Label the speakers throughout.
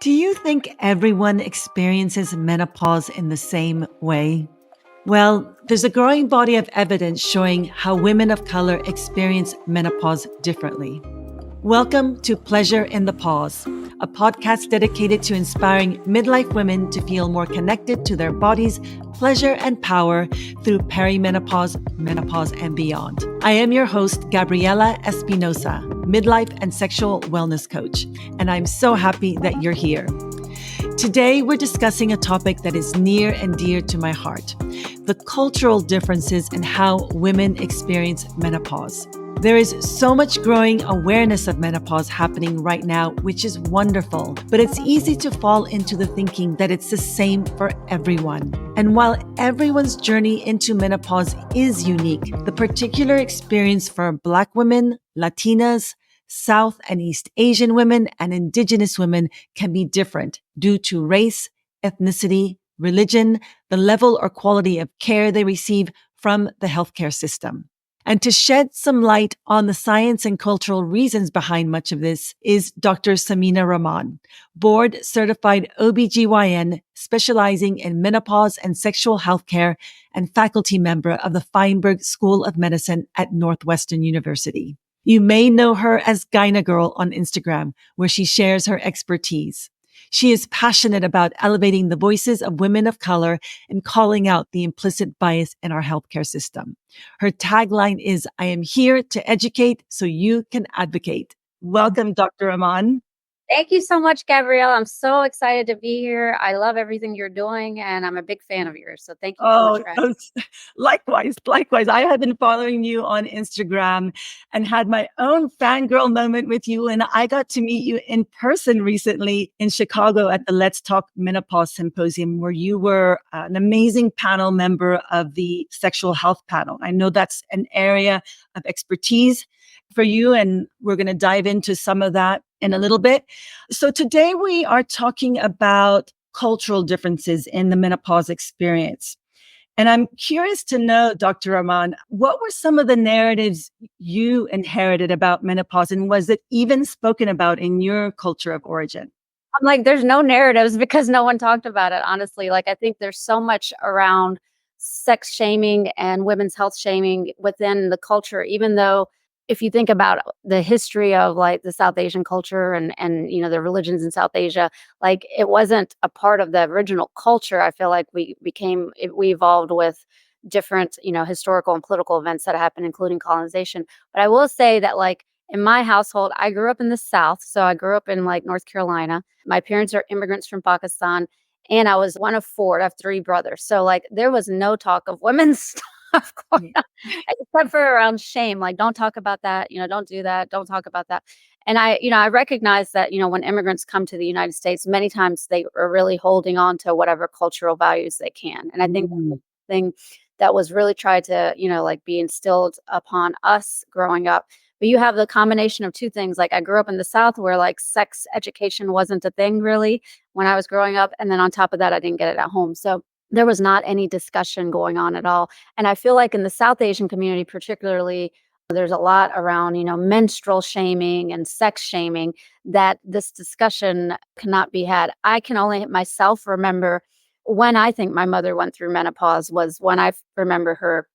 Speaker 1: Do you think everyone experiences menopause in the same way? Well, there's a growing body of evidence showing how women of color experience menopause differently. Welcome to Pleasure in the Pause, a podcast dedicated to inspiring midlife women to feel more connected to their bodies, pleasure, and power through perimenopause, menopause, and beyond. I am your host, Gabriella Espinosa, midlife and sexual wellness coach, and I'm so happy that you're here. Today, we're discussing a topic that is near and dear to my heart: the cultural differences in how women experience menopause. There is so much growing awareness of menopause happening right now, which is wonderful, but it's easy to fall into the thinking that it's the same for everyone. And while everyone's journey into menopause is unique, the particular experience for Black women, Latinas, South and East Asian women, and Indigenous women can be different due to race, ethnicity, religion, the level or quality of care they receive from the healthcare system. And to shed some light on the science and cultural reasons behind much of this is Dr. Sameena Rahman, board certified OBGYN specializing in menopause and sexual health care and faculty member of the Feinberg School of Medicine at Northwestern University. You may know her as Gyna Girl on Instagram, where she shares her expertise. She is passionate about elevating the voices of women of color and calling out the implicit bias in our healthcare system. Her tagline is, "I am here to educate so you can advocate." Welcome, Dr. Rahman.
Speaker 2: Thank you so much, Gabrielle. I'm so excited to be here. I love everything you're doing, and I'm a big fan of yours. So thank you so much for asking.
Speaker 1: Likewise. I have been following you on Instagram and had my own fangirl moment with you. And I got to meet you in person recently in Chicago at the Let's Talk Menopause Symposium, where you were an amazing panel member of the sexual health panel. I know that's an area of expertise for you, and we're going to dive into some of that in a little bit. So today we are talking about cultural differences in the menopause experience. And I'm curious to know, Dr. Rahman, what were some of the narratives you inherited about menopause, and was it even spoken about in your culture of origin?
Speaker 2: I'm like, there's no narratives because no one talked about it, honestly. Like, I think there's so much around sex shaming and women's health shaming within the culture, even though if you think about the history of like the South Asian culture and the religions in South Asia, like it wasn't a part of the original culture. I feel like we evolved with different, historical and political events that happened, including colonization. But I will say that like in my household, I grew up in the South. So I grew up in like North Carolina. My parents are immigrants from Pakistan. And I was one of four. I have three brothers. So like there was no talk of women's stuff going on except for around shame. Like, don't talk about that, don't do that, don't talk about that. And I recognize that, when immigrants come to the United States, many times they are really holding on to whatever cultural values they can. And I think that's the thing that was really tried to, like be instilled upon us growing up. But you have the combination of two things. Like I grew up in the South where like sex education wasn't a thing really when I was growing up. And then on top of that, I didn't get it at home. So there was not any discussion going on at all. And I feel like in the South Asian community, particularly, there's a lot around, menstrual shaming and sex shaming that this discussion cannot be had. I can only myself remember when I think my mother went through menopause was when I remember her,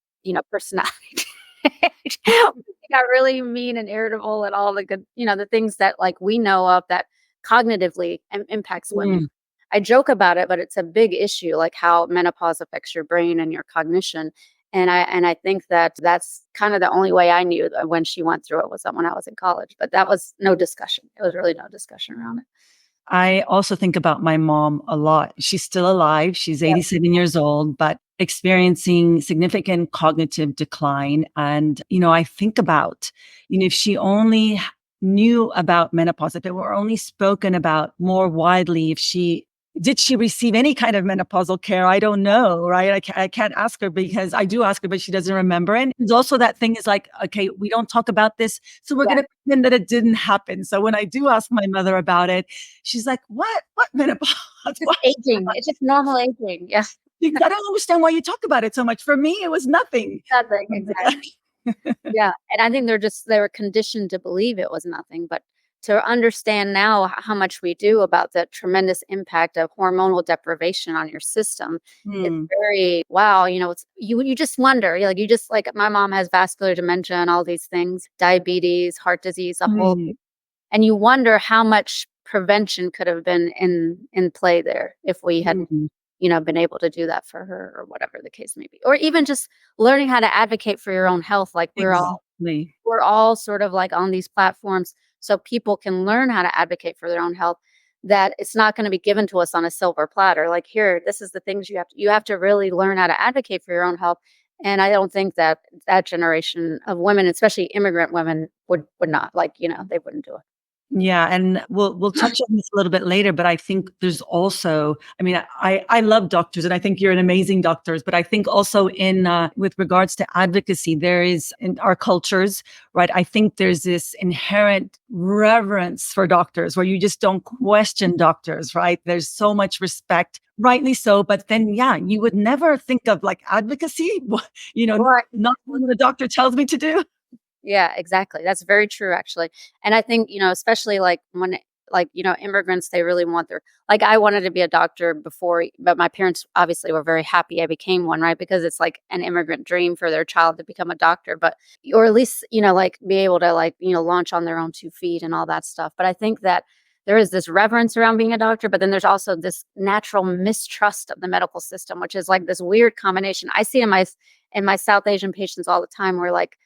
Speaker 2: personality. She got really mean and irritable and all the good, the things that like we know of that cognitively impacts women. I joke about it, but it's a big issue, like how menopause affects your brain and your cognition. And I think that that's kind of the only way I knew that when she went through it was when I was in college. But that was no discussion. It was really no discussion around it.
Speaker 1: I also think about my mom a lot. She's still alive. She's 87 years old, but experiencing significant cognitive decline. And, I think about, if she only knew about menopause, if it were only spoken about more widely, did she receive any kind of menopausal care? I don't know, right? I can't ask her because I do ask her, but she doesn't remember. And it's also that thing is like, okay, we don't talk about this, so we're going to pretend that it didn't happen. So when I do ask my mother about it, she's like, what menopause?
Speaker 2: It's aging. It's just normal aging. Yeah.
Speaker 1: I don't understand why you talk about it so much. For me, it was nothing.
Speaker 2: Nothing, exactly. Yeah. And I think they were conditioned to believe it was nothing. But to understand now how much we do about the tremendous impact of hormonal deprivation on your system, it's
Speaker 1: Hmm.
Speaker 2: very wow, it's you just wonder, like, you just like my mom has vascular dementia and all these things, diabetes, heart disease, a whole
Speaker 1: Hmm.
Speaker 2: and you wonder how much prevention could have been in play there if we had,
Speaker 1: Hmm.
Speaker 2: been able to do that for her or whatever the case may be. Or even just learning how to advocate for your own health, like
Speaker 1: Exactly.
Speaker 2: we're all sort of like on these platforms so people can learn how to advocate for their own health, that it's not going to be given to us on a silver platter like, here, this is the things you have to really learn how to advocate for your own health. And I don't think that that generation of women, especially immigrant women, would not, like, they wouldn't do it.
Speaker 1: Yeah, and we'll touch on this a little bit later, but I think there's also, I mean, I love doctors, and I think you're an amazing doctors, but I think also in with regards to advocacy, there is in our cultures, right? I think there's this inherent reverence for doctors where you just don't question doctors, right? There's so much respect, rightly so, but then yeah, you would never think of like advocacy,
Speaker 2: Right.
Speaker 1: not what a doctor tells me to do.
Speaker 2: Yeah, exactly. That's very true, actually. And I think, especially like when, like, immigrants, they really want their, like, I wanted to be a doctor before, but my parents obviously were very happy I became one, right? Because it's like an immigrant dream for their child to become a doctor, but, or at least, like be able to, like, launch on their own 2 feet and all that stuff. But I think that there is this reverence around being a doctor, but then there's also this natural mistrust of the medical system, which is like this weird combination. I see in my South Asian patients all the time where, like,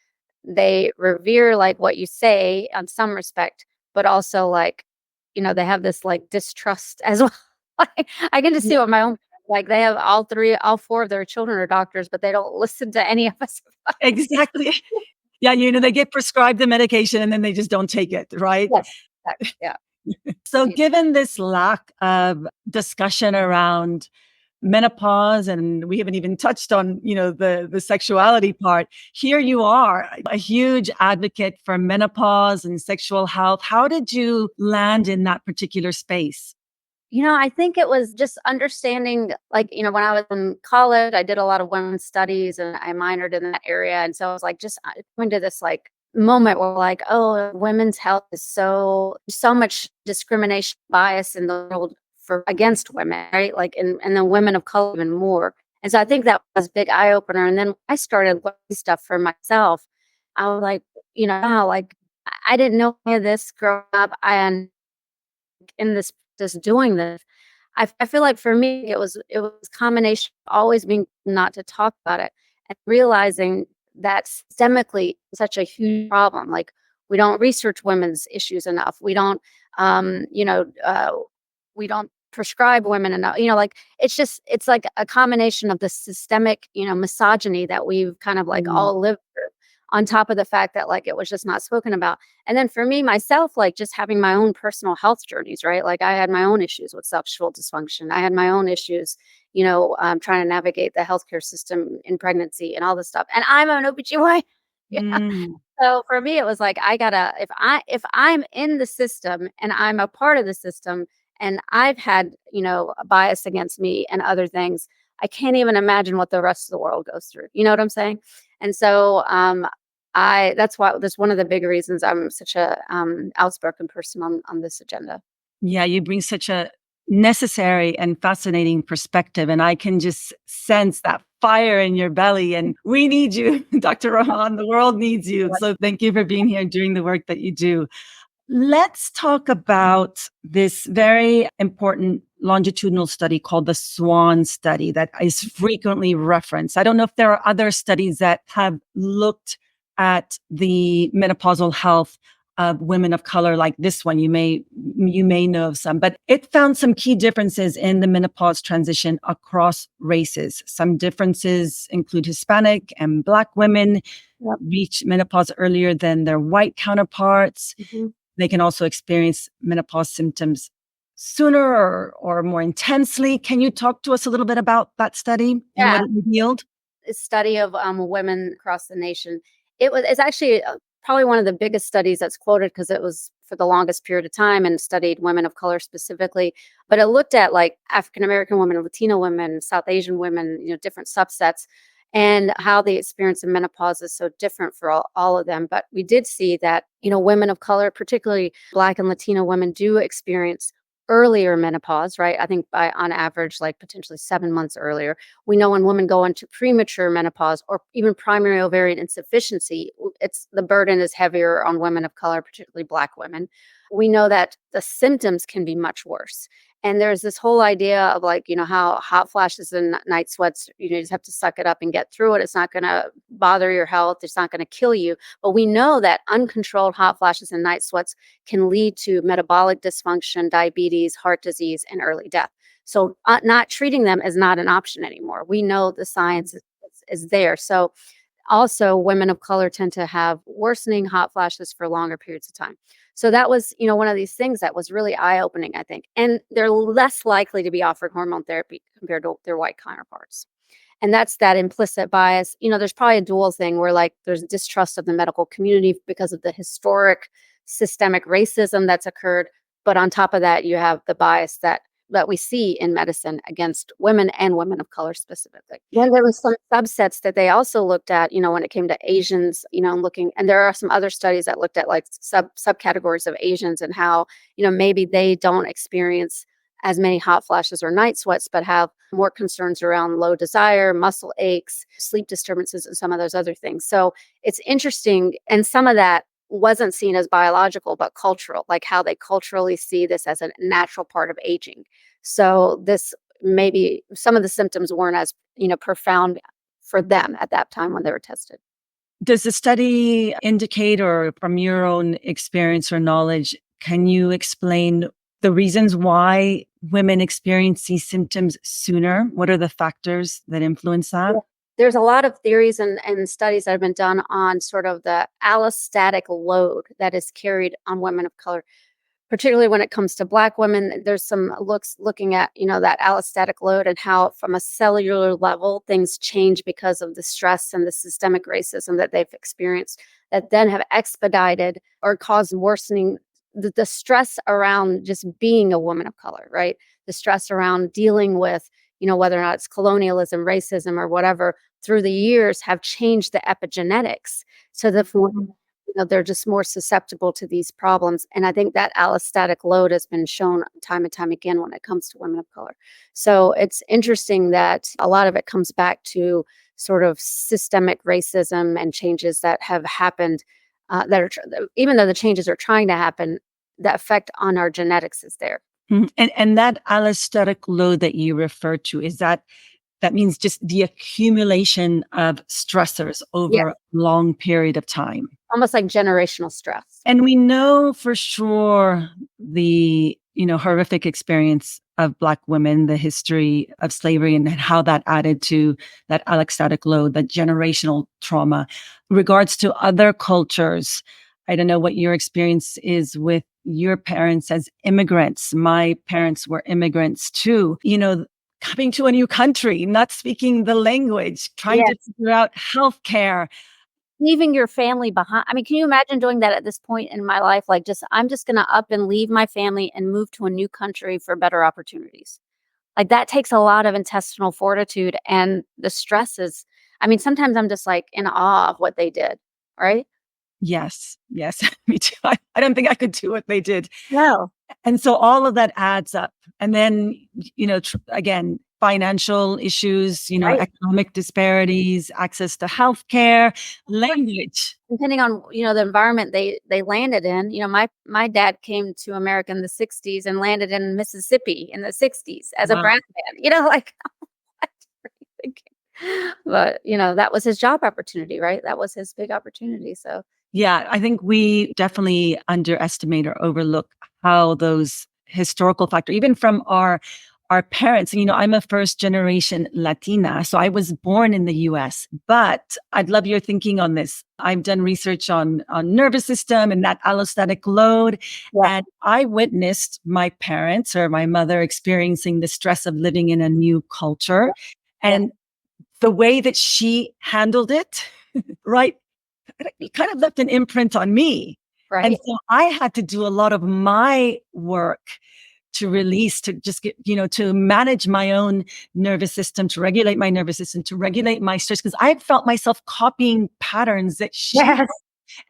Speaker 2: they revere, like, what you say on some respect, but also, like, they have this, like, distrust as well. Like, I get to see what my own, like, they have all 4 of their children are doctors, but they don't listen to any of us.
Speaker 1: Exactly. Yeah, they get prescribed the medication and then they just don't take it, right?
Speaker 2: Yes, exactly, yeah.
Speaker 1: So
Speaker 2: Yeah.
Speaker 1: given this lack of discussion around menopause, and we haven't even touched on, the sexuality part, here you are, a huge advocate for menopause and sexual health. How did you land in that particular space?
Speaker 2: I think it was just understanding, like, when I was in college, I did a lot of women's studies and I minored in that area. And so I was like, just going to this, like, moment where, like, oh, women's health is so much discrimination, bias in the world for against women, right? Like, and then women of color even more. And so I think that was a big eye opener. And then I started learning stuff for myself. I was like, wow, like, I didn't know any of this growing up. And in this just doing this, I feel like for me it was a combination of always being not to talk about it and realizing that systemically it's such a huge problem. Like, we don't research women's issues enough. Um, you know, uh, we don't prescribe women enough. Like, it's like a combination of the systemic, misogyny that we've kind of like
Speaker 1: Mm.
Speaker 2: all lived through, on top of the fact that, like, it was just not spoken about. And then for me myself, like, just having my own personal health journeys, right? Like, I had my own issues with sexual dysfunction. I had my own issues, trying to navigate the healthcare system in pregnancy and all this stuff. And I'm an OBGYN. Yeah.
Speaker 1: Mm.
Speaker 2: So for me, it was like, I gotta, if I'm in the system and I'm a part of the system and I've had, a bias against me and other things, I can't even imagine what the rest of the world goes through. You know what I'm saying? And so that's one of the big reasons I'm such a outspoken person on this agenda.
Speaker 1: Yeah, you bring such a necessary and fascinating perspective, and I can just sense that fire in your belly. And we need you, Dr. Rahman. The world needs you. So thank you for being here and doing the work that you do. Let's talk about this very important longitudinal study called the SWAN study that is frequently referenced. I don't know if there are other studies that have looked at the menopausal health of women of color like this one. You may know of some, but it found some key differences in the menopause transition across races. Some differences include Hispanic and Black women
Speaker 2: Yep.
Speaker 1: reach menopause earlier than their white counterparts.
Speaker 2: Mhm.
Speaker 1: They can also experience menopause symptoms sooner or more intensely. Can you talk to us a little bit about that study and
Speaker 2: Yeah,
Speaker 1: what it revealed?
Speaker 2: a study of women across the nation. It's actually probably one of the biggest studies that's quoted because it was for the longest period of time and studied women of color specifically. But it looked at, like, African American women, Latina women, South Asian women, different subsets. and how the experience of menopause is so different for all of them. But we did see that, women of color, particularly Black and Latino women, do experience earlier menopause, right? I think by on average, like potentially 7 months earlier. We know when women go into premature menopause or even primary ovarian insufficiency, it's the burden is heavier on women of color, particularly Black women. We know that the symptoms can be much worse. And there's this whole idea of like, how hot flashes and night sweats, you just have to suck it up and get through it. It's not going to bother your health. It's not going to kill you. But we know that uncontrolled hot flashes and night sweats can lead to metabolic dysfunction, diabetes, heart disease, and early death. So not treating them is not an option anymore. We know the science is there. So also, women of color tend to have worsening hot flashes for longer periods of time. So that was, one of these things that was really eye-opening, I think. And they're less likely to be offered hormone therapy compared to their white counterparts. And that's that implicit bias. There's probably a dual thing where like there's distrust of the medical community because of the historic systemic racism that's occurred. But on top of that, you have the bias that we see in medicine against women and women of color specifically. Then there was some subsets that they also looked at, when it came to Asians, and there are some other studies that looked at like subcategories of Asians and how, maybe they don't experience as many hot flashes or night sweats, but have more concerns around low desire, muscle aches, sleep disturbances, and some of those other things. So it's interesting. And some of that wasn't seen as biological, but cultural, like how they culturally see this as a natural part of aging. So this maybe some of the symptoms weren't as, profound for them at that time when they were tested.
Speaker 1: Does the study indicate, or from your own experience or knowledge, can you explain the reasons why women experience these symptoms sooner? What are the factors that influence that?
Speaker 2: Yeah. There's a lot of theories and studies that have been done on sort of the allostatic load that is carried on women of color, particularly when it comes to Black women. There's some looking at, that allostatic load and how from a cellular level things change because of the stress and the systemic racism that they've experienced that then have expedited or caused worsening the stress around just being a woman of color, right? The stress around dealing with, whether or not it's colonialism, racism, or whatever, through the years have changed the epigenetics. So that they're just more susceptible to these problems. And I think that allostatic load has been shown time and time again when it comes to women of color. So it's interesting that a lot of it comes back to sort of systemic racism and changes that have happened even though the changes are trying to happen, the effect on our genetics is there.
Speaker 1: And that allostatic load that you refer to, is that means just the accumulation of stressors over a long period of time.
Speaker 2: Almost like generational stress.
Speaker 1: And we know for sure the, horrific experience of Black women, the history of slavery, and how that added to that allostatic load, that generational trauma. In regards to other cultures, I don't know what your experience is with your parents as immigrants. My parents were immigrants too. Coming to a new country, not speaking the language, trying to figure out healthcare.
Speaker 2: Leaving your family behind. I mean, can you imagine doing that at this point in my life? Like, I'm just going to up and leave my family and move to a new country for better opportunities. Like, that takes a lot of intestinal fortitude, and the stress is, I mean, sometimes I'm just like in awe of what they did, right?
Speaker 1: Yes, me too. I don't think I could do what they did.
Speaker 2: No.
Speaker 1: And so all of that adds up. And then, again, financial issues,
Speaker 2: Right.
Speaker 1: economic disparities, access to healthcare, language.
Speaker 2: Depending on, the environment they landed in. My dad came to America in the 60s and landed in Mississippi in the 60s as a brass man. Like, what were you thinking? But, that was his job opportunity, right? That was his big opportunity. So
Speaker 1: yeah, I think we definitely underestimate or overlook how those historical factors, even from our parents. I'm a first generation Latina, so I was born in the US, but I'd love your thinking on this. I've done research on nervous system and that allostatic load. Yeah. And I witnessed my parents or my mother experiencing the stress of living in a new culture. Yeah. And the way that she handled it, right? It kind of left an imprint on me. Right. And so I had to do a lot of my work to release, to just get, to manage my own nervous system, to regulate my nervous system, to regulate my stress. Because I felt myself copying patterns that she
Speaker 2: Yes.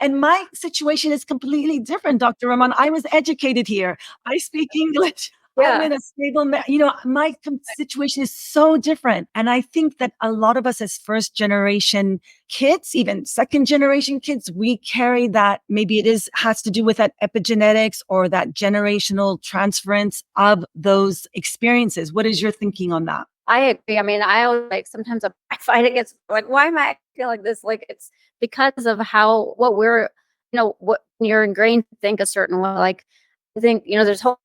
Speaker 1: and my situation is completely different, Dr. Rahman. I was educated here. I speak English. I'm
Speaker 2: Yeah.
Speaker 1: in a stable, my situation is so different. And I think that a lot of us as first generation kids, even second generation kids, we carry that. Maybe has to do with that epigenetics or that generational transference of those experiences. What is your thinking on that?
Speaker 2: I agree. I mean, I always like sometimes I fight against like, why am I acting like this? Like it's because of what we're, what you're ingrained to think a certain way. Like I think, there's whole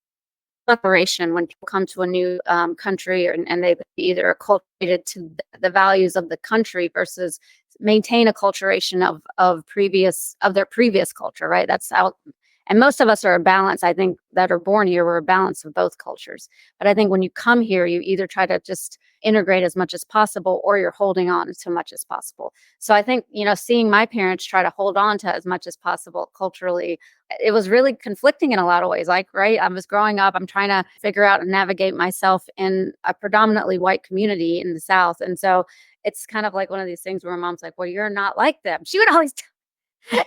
Speaker 2: separation when people come to a new country and they've either acculturated to the values of the country versus maintain acculturation of their previous culture, right? That's how, and most of us are a balance. I think that are born here, we're a balance of both cultures. But I think when you come here, you either try to just integrate as much as possible or you're holding on to much as possible. So I think, seeing my parents try to hold on to as much as possible culturally, it was really conflicting in a lot of ways. Like, right, I was growing up, I'm trying to figure out and navigate myself in a predominantly white community in the South. And so it's kind of like one of these things where my mom's like, well, you're not like them. She would always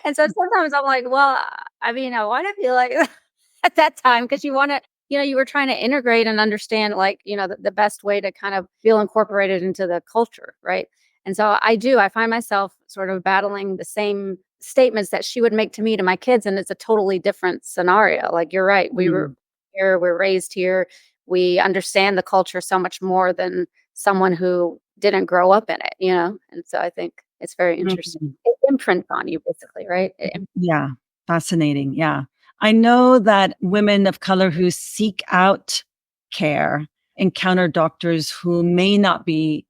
Speaker 2: and so sometimes I'm like, well, I mean, I want to be like at that time because you want to, you were trying to integrate and understand like, the best way to kind of feel incorporated into the culture. Right. And so I find myself sort of battling the same statements that she would make to me to my kids. And it's a totally different scenario. Like, you're right. We were
Speaker 1: Mm,
Speaker 2: here, we're raised here. We understand the culture so much more than someone who didn't grow up in it. And so I think it's very interesting.
Speaker 1: mm.
Speaker 2: It imprints on you basically, right?
Speaker 1: Yeah, fascinating. Yeah. I know that women of color who seek out care encounter doctors who may not be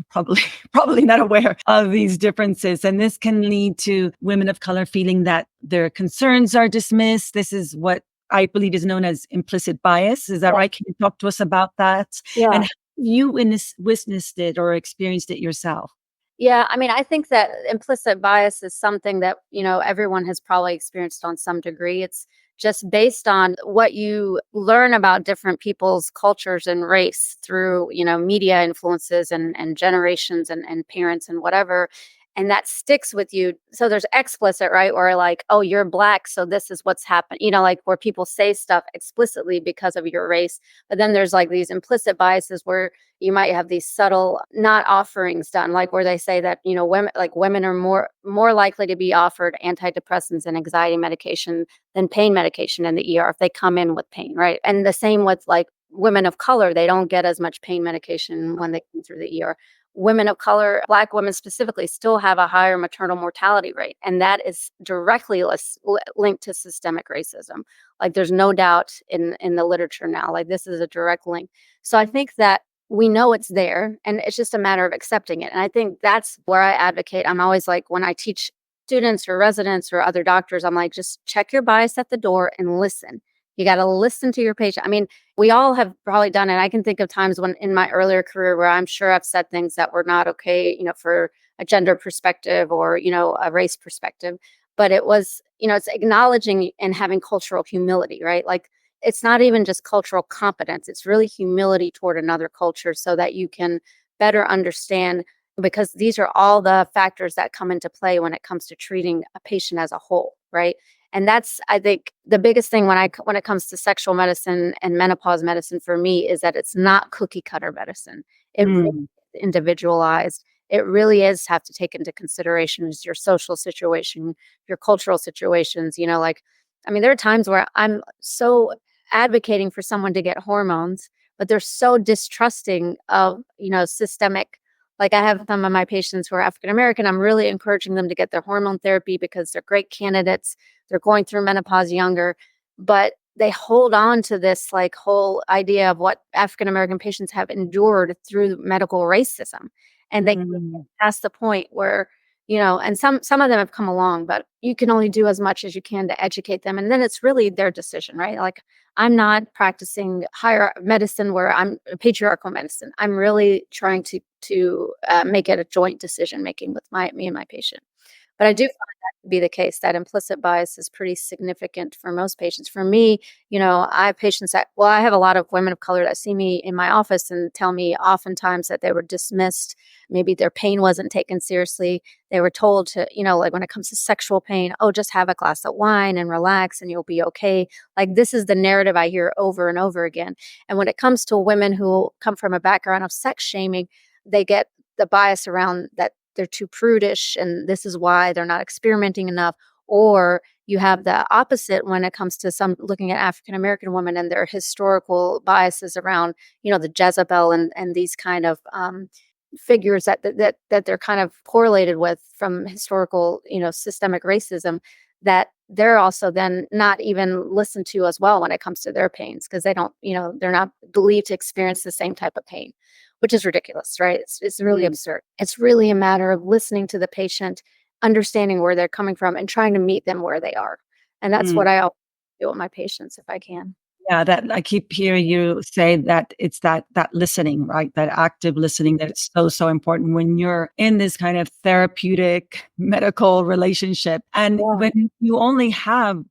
Speaker 1: probably probably not aware of these differences, and this can lead to women of color feeling that their concerns are dismissed. This is what I believe is known as implicit bias. Is that
Speaker 2: Yeah.
Speaker 1: right? Can you talk to us about that? And
Speaker 2: Yeah.
Speaker 1: how you witnessed it or experienced it yourself?
Speaker 2: Yeah, I mean, I think that implicit bias is something that, everyone has probably experienced on some degree. It's just based on what you learn about different people's cultures and race through, media influences and generations and parents and whatever. And that sticks with you. So there's explicit, right? Or like, oh, you're black, so this is what's happened, like where people say stuff explicitly because of your race. But then there's like these implicit biases where you might have these subtle not offerings done, like where they say that women are more likely to be offered antidepressants and anxiety medication than pain medication in the ER if they come in with pain, right? And the same with like women of color, they don't get as much pain medication when they come through the ER. Women of color, Black women specifically, still have a higher maternal mortality rate, and that is directly linked to systemic racism. Like, there's no doubt in the literature now. Like, this is a direct link. So I think that we know it's there and it's just a matter of accepting it. And I think that's where I advocate. I'm always like, when I teach students or residents or other doctors, I'm like, just check your bias at the door and listen. You got to listen to your patient. I mean, we all have probably done it. I can think of times when in my earlier career where I'm sure I've said things that were not okay, for a gender perspective or, a race perspective. But it was, it's acknowledging and having cultural humility, right? Like, it's not even just cultural competence, it's really humility toward another culture so that you can better understand, because these are all the factors that come into play when it comes to treating a patient as a whole, right? And that's, I think, the biggest thing when it comes to sexual medicine and menopause medicine for me is that it's not cookie cutter medicine. It really
Speaker 1: Mm,
Speaker 2: is individualized. It really is have to take into consideration is your social situation, your cultural situations, like, I mean, there are times where I'm so advocating for someone to get hormones, but they're so distrusting of, systemic. Like, I have some of my patients who are African American. I'm really encouraging them to get their hormone therapy because they're great candidates. They're going through menopause younger, but they hold on to this like whole idea of what African American patients have endured through medical racism. And they can't
Speaker 1: mm,
Speaker 2: get past the point where, and some of them have come along, but you can only do as much as you can to educate them. And then it's really their decision, right? Like, I'm not practicing higher medicine where I'm patriarchal medicine. I'm really trying to make it a joint decision making with me and my patient. But I do find that to be the case, that implicit bias is pretty significant for most patients. For me, I have patients I have a lot of women of color that see me in my office and tell me oftentimes that they were dismissed. Maybe their pain wasn't taken seriously. They were told to, like when it comes to sexual pain, oh, just have a glass of wine and relax and you'll be okay. Like this is the narrative I hear over and over again. And when it comes to women who come from a background of sex shaming, they get the bias around that they're too prudish and this is why they're not experimenting enough. Or you have the opposite when it comes to some looking at African American women and their historical biases around, the Jezebel and these kind of figures that they're kind of correlated with from historical, systemic racism, that they're also then not even listened to as well when it comes to their pains because they don't, they're not believed to experience the same type of pain, which is ridiculous, right? It's really absurd. It's really a matter of listening to the patient, understanding where they're coming from, and trying to meet them where they are. And that's what I always do with my patients if I can.
Speaker 1: Yeah, that I keep hearing you say that it's that listening, right? That active listening that is so, so important when you're in this kind of therapeutic medical relationship. And
Speaker 2: Yeah.
Speaker 1: when you only have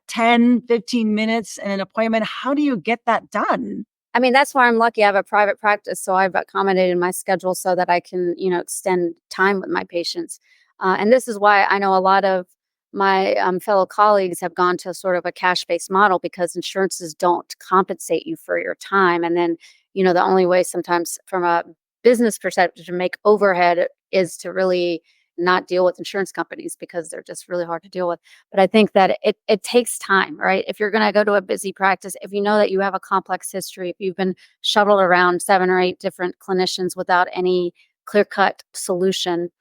Speaker 1: 10, 15 minutes in an appointment, how do you get that done?
Speaker 2: I mean, that's why I'm lucky. I have a private practice, so I've accommodated my schedule so that I can, extend time with my patients. And this is why I know a lot of my fellow colleagues have gone to sort of a cash-based model because insurances don't compensate you for your time. And then, the only way sometimes from a business perspective to make overhead is to really not deal with insurance companies because they're just really hard to deal with. But I think that it takes time, right? If you're going to go to a busy practice, if you know that you have a complex history, if you've been shuttled around 7 or 8 different clinicians without any clear-cut solution,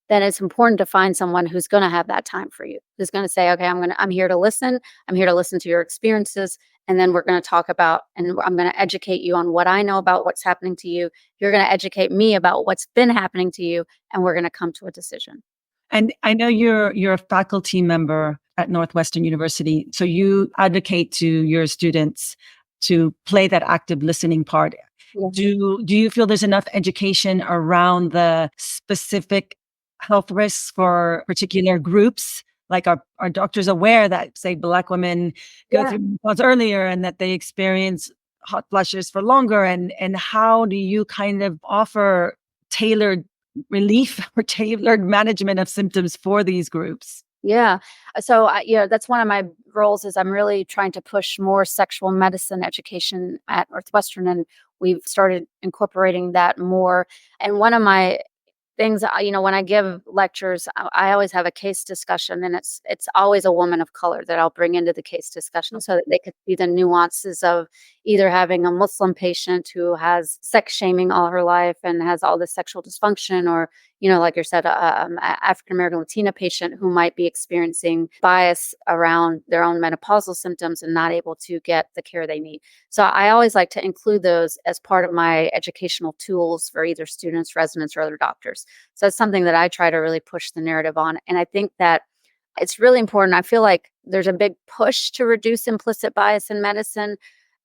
Speaker 2: then it's important to find someone who's going to have that time for you. Who's going to say, "Okay, I'm here to listen. I'm here to listen to your experiences, and then we're going to talk about and I'm going to educate you on what I know about what's happening to you. You're going to educate me about what's been happening to you, and we're going to come to a decision."
Speaker 1: And I know you're a faculty member at Northwestern University, so you advocate to your students to play that active listening part.
Speaker 2: Yeah.
Speaker 1: Do you feel there's enough education around the specific health risks for particular groups? Like are doctors aware that, say, Black women go
Speaker 2: Yeah.
Speaker 1: through menopause earlier and that they experience hot flushes for longer? And how do you kind of offer tailored relief or tailored management of symptoms for these groups?
Speaker 2: Yeah. So, that's one of my roles is I'm really trying to push more sexual medicine education at Northwestern, and we've started incorporating that more. And one of my things, when I give lectures, I always have a case discussion, and it's always a woman of color that I'll bring into the case discussion so that they could see the nuances of either having a Muslim patient who has sex shaming all her life and has all this sexual dysfunction, or like you said, African American Latina patient who might be experiencing bias around their own menopausal symptoms and not able to get the care they need. So I always like to include those as part of my educational tools for either students, residents, or other doctors. So it's something that I try to really push the narrative on. And I think that it's really important. I feel like there's a big push to reduce implicit bias in medicine.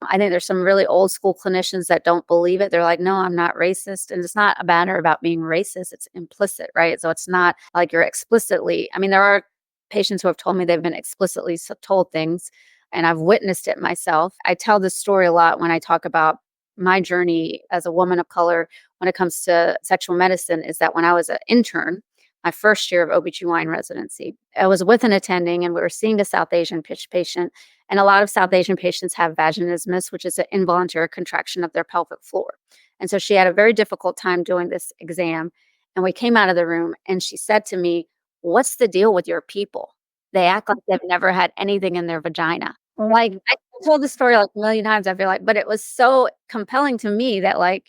Speaker 2: I think there's some really old school clinicians that don't believe it. They're like, no, I'm not racist. And it's not a matter about being racist, it's implicit, right? So it's not like you're explicitly, I mean, there are patients who have told me they've been explicitly told things, and I've witnessed it myself. I tell this story a lot when I talk about my journey as a woman of color when it comes to sexual medicine, is that when I was an intern, my first year of OBGYN residency, I was with an attending and we were seeing the South Asian patient. And a lot of South Asian patients have vaginismus, which is an involuntary contraction of their pelvic floor. And so she had a very difficult time doing this exam. And we came out of the room and she said to me, "What's the deal with your people? They act like they've never had anything in their vagina." Like, I told the story like a million times, I feel like, but it was so compelling to me that like,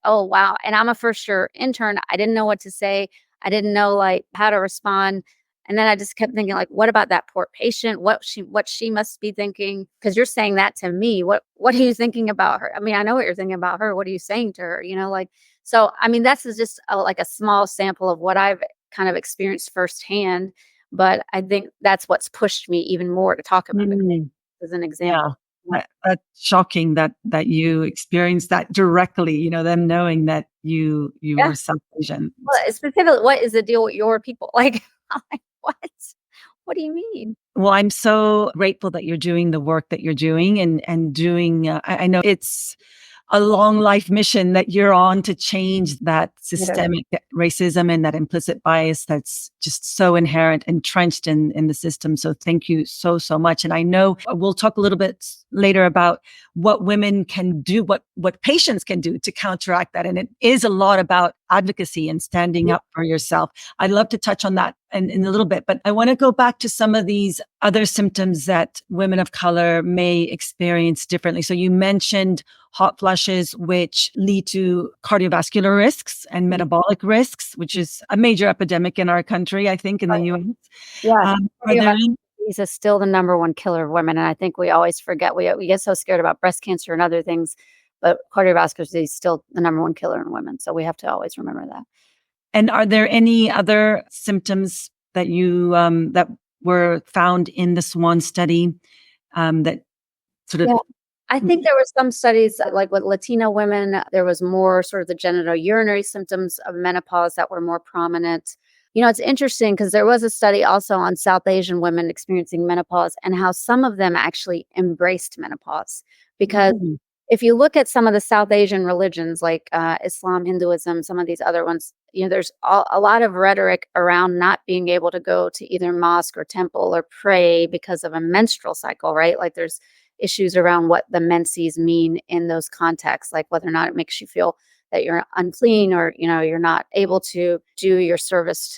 Speaker 2: oh wow. And I'm a first year intern. I didn't know what to say. I didn't know like how to respond. And then I just kept thinking, like, what about that poor patient? What she must be thinking? Because you're saying that to me. What are you thinking about her? I mean, I know what you're thinking about her. What are you saying to her? Like, so I mean, that's just like a small sample of what I've kind of experienced firsthand. But I think that's what's pushed me even more to talk about it
Speaker 1: Mm,
Speaker 2: as an
Speaker 1: yeah.
Speaker 2: example.
Speaker 1: That's shocking that you experienced that directly, them knowing that you
Speaker 2: Yeah.
Speaker 1: were South Asian.
Speaker 2: Well, specifically, what is the deal with your people? Like, what? What do you mean?
Speaker 1: Well, I'm so grateful that you're doing the work that you're doing and doing, I know it's a long life mission that you're on to change that
Speaker 2: It is.
Speaker 1: systemic racism and that implicit bias that's just so inherent, entrenched in the system. So thank you so, so much. And I know we'll talk a little bit later about what women can do, what patients can do to counteract that. And it is a lot about advocacy and standing
Speaker 2: Yeah.
Speaker 1: up for yourself. I'd love to touch on that in a little bit, but I want to go back to some of these other symptoms that women of color may experience differently. So you mentioned hot flushes, which lead to cardiovascular risks and metabolic risks, which is a major epidemic in our country, I think, in the US.
Speaker 2: Yeah.
Speaker 1: Are there
Speaker 2: Cardiovascular disease is still the number one killer of women, and I think we always forget. We get so scared about breast cancer and other things, but cardiovascular disease is still the number one killer in women. So we have to always remember that.
Speaker 1: and are there any other symptoms that you that were found in the SWAN study that sort of
Speaker 2: Yeah. I think there were some studies like with Latina women, there was more sort of the genital urinary symptoms of menopause that were more prominent. It's interesting because there was a study also on South Asian women experiencing menopause and how some of them actually embraced menopause. Because
Speaker 1: Mm.
Speaker 2: if you look at some of the South Asian religions like Islam, Hinduism, some of these other ones, there's a lot of rhetoric around not being able to go to either mosque or temple or pray because of a menstrual cycle, right? Like there's issues around what the menses mean in those contexts, like whether or not it makes you feel that you're unclean or you're not able to do your service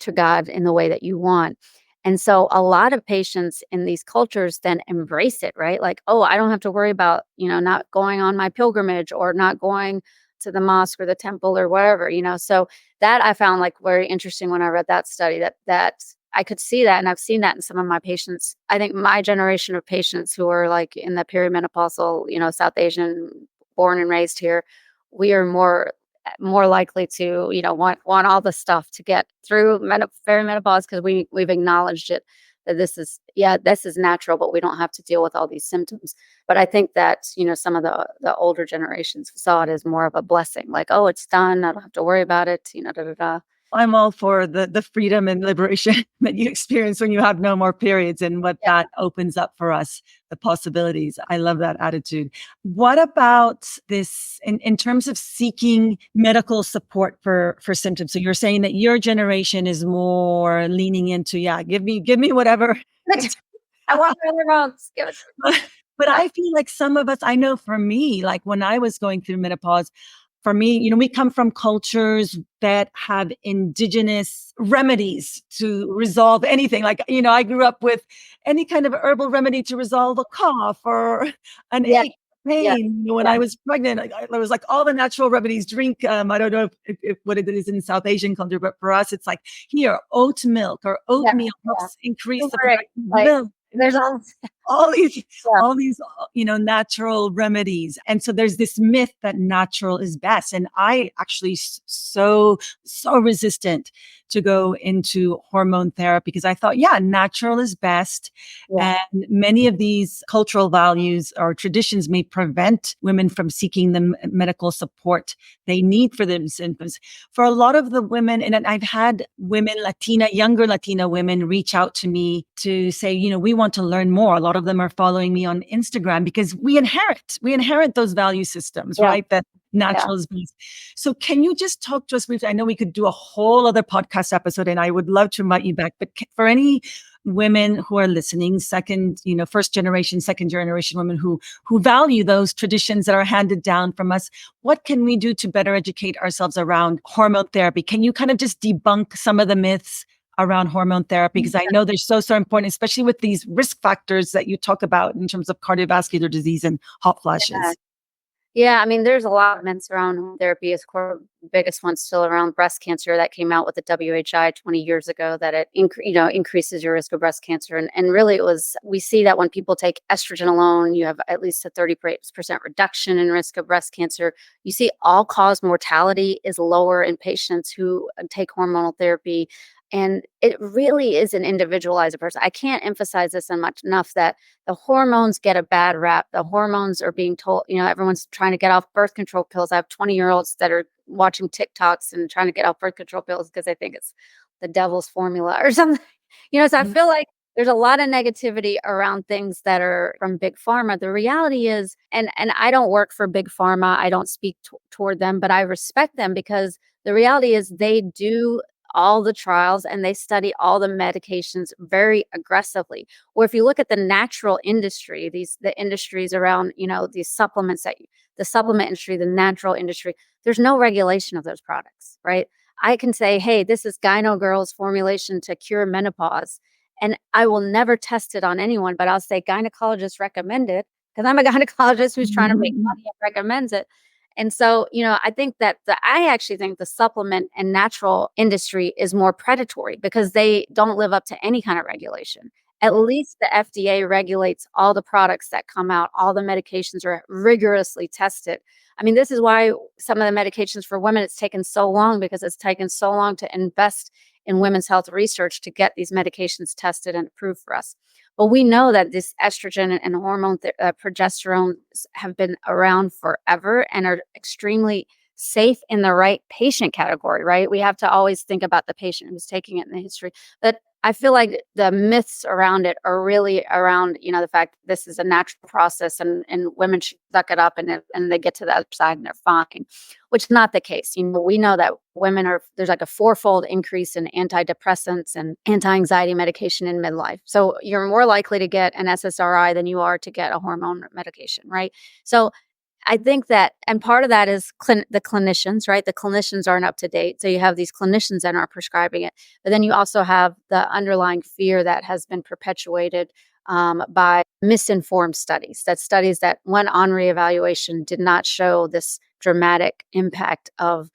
Speaker 2: to God in the way that you want. And so a lot of patients in these cultures then embrace it, right? Like, oh, I don't have to worry about, not going on my pilgrimage or not going to the mosque or the temple or whatever. So that I found like very interesting when I read that study that I could see that and I've seen that in some of my patients. I think my generation of patients who are like in the perimenopausal, South Asian, born and raised here, we are more likely to want all the stuff to get through perimenopause because we've acknowledged it that this is natural, but we don't have to deal with all these symptoms. But I think that some of the older generations saw it as more of a blessing, like, oh, it's done, I don't have to worry about it, da da da.
Speaker 1: I'm all for the freedom and liberation that you experience when you have no more periods and what that opens up for us, the possibilities. I love that attitude. What about this in terms of seeking medical support for symptoms? So you're saying that your generation is more leaning into, give me whatever.
Speaker 2: I want my hormones. Give it to me.
Speaker 1: But I feel like some of us, I know for me, like when I was going through menopause, for me, we come from cultures that have indigenous remedies to resolve anything. Like, I grew up with any kind of herbal remedy to resolve a cough or an
Speaker 2: Yeah,
Speaker 1: ache,
Speaker 2: yeah,
Speaker 1: pain. When
Speaker 2: yeah,
Speaker 1: I was pregnant, there was like all the natural remedies. Drink, I don't know if what it is in South Asian culture, but for us, it's like here, oat milk or
Speaker 2: yeah,
Speaker 1: oatmeal
Speaker 2: yeah.
Speaker 1: helps increase the
Speaker 2: Turmeric,
Speaker 1: production of
Speaker 2: like
Speaker 1: milk.
Speaker 2: there's all
Speaker 1: all these
Speaker 2: yeah,
Speaker 1: all these natural remedies, and so there's this myth that natural is best, and I actually so resistant to go into hormone therapy because I thought natural is best,
Speaker 2: yeah,
Speaker 1: and many of these cultural values or traditions may prevent women from seeking the medical support they need for their symptoms. For a lot of the women, and I've had women, younger Latina women reach out to me to say, we want to learn more. A lot of them are following me on Instagram because we inherit those value systems,
Speaker 2: yeah,
Speaker 1: right? That
Speaker 2: yeah.
Speaker 1: natural is best. So can you just talk to us briefly? I know we could do a whole other podcast episode and I would love to invite you back, but for any women who are listening, first generation, second generation women who value those traditions that are handed down from us, what can we do to better educate ourselves around hormone therapy? Can you kind of just debunk some of the myths around hormone therapy? Because I know they're so important, especially with these risk factors that you talk about in terms of cardiovascular disease and hot
Speaker 2: Yeah.
Speaker 1: flashes.
Speaker 2: Yeah, I mean, there's a lot of myths around home therapy. Of course, biggest one still around breast cancer that came out with the WHI 20 years ago that it increases your risk of breast cancer. And really, we see that when people take estrogen alone, you have at least a 30% reduction in risk of breast cancer. You see, all cause mortality is lower in patients who take hormonal therapy. And it really is an individualized person. I can't emphasize this enough that the hormones get a bad rap. The hormones are being told, everyone's trying to get off birth control pills. I have 20-year-olds that are watching TikToks and trying to get off birth control pills because they think it's the devil's formula or something. So I
Speaker 1: Mhm.
Speaker 2: feel like there's a lot of negativity around things that are from big pharma. The reality is, and I don't work for big pharma. I don't speak toward them, but I respect them because the reality is they do all the trials and they study all the medications very aggressively. Or if you look at the natural industry, the industries around, these supplements the supplement industry, the natural industry, there's no regulation of those products, right? I can say, hey, this is Gyno Girl's formulation to cure menopause. And I will never test it on anyone, but I'll say gynecologist recommended because I'm a gynecologist who's trying to make
Speaker 1: Mhm.
Speaker 2: money and recommends it. And so, I think that I actually think the supplement and natural industry is more predatory because they don't live up to any kind of regulation. At least the FDA regulates all the products that come out, all the medications are rigorously tested. I mean, this is why some of the medications for women, it's taken so long because it's taken so long to invest in women's health research to get these medications tested and approved for us. But we know that this estrogen and hormone, progesterone have been around forever and are extremely safe in the right patient category, right? We have to always think about the patient who's taking it in the history. But I feel like the myths around it are really around, the fact that this is a natural process and women should suck it up and they get to the other side and they're fine, which is not the case. We know that there's like a fourfold increase in antidepressants and anti-anxiety medication in midlife. So you're more likely to get an SSRI than you are to get a hormone medication, right? So I think that, and part of that is the clinicians, right? The clinicians aren't up to date. So you have these clinicians that aren't prescribing it. But then you also have the underlying fear that has been perpetuated by misinformed studies that went on reevaluation did not show this dramatic impact of,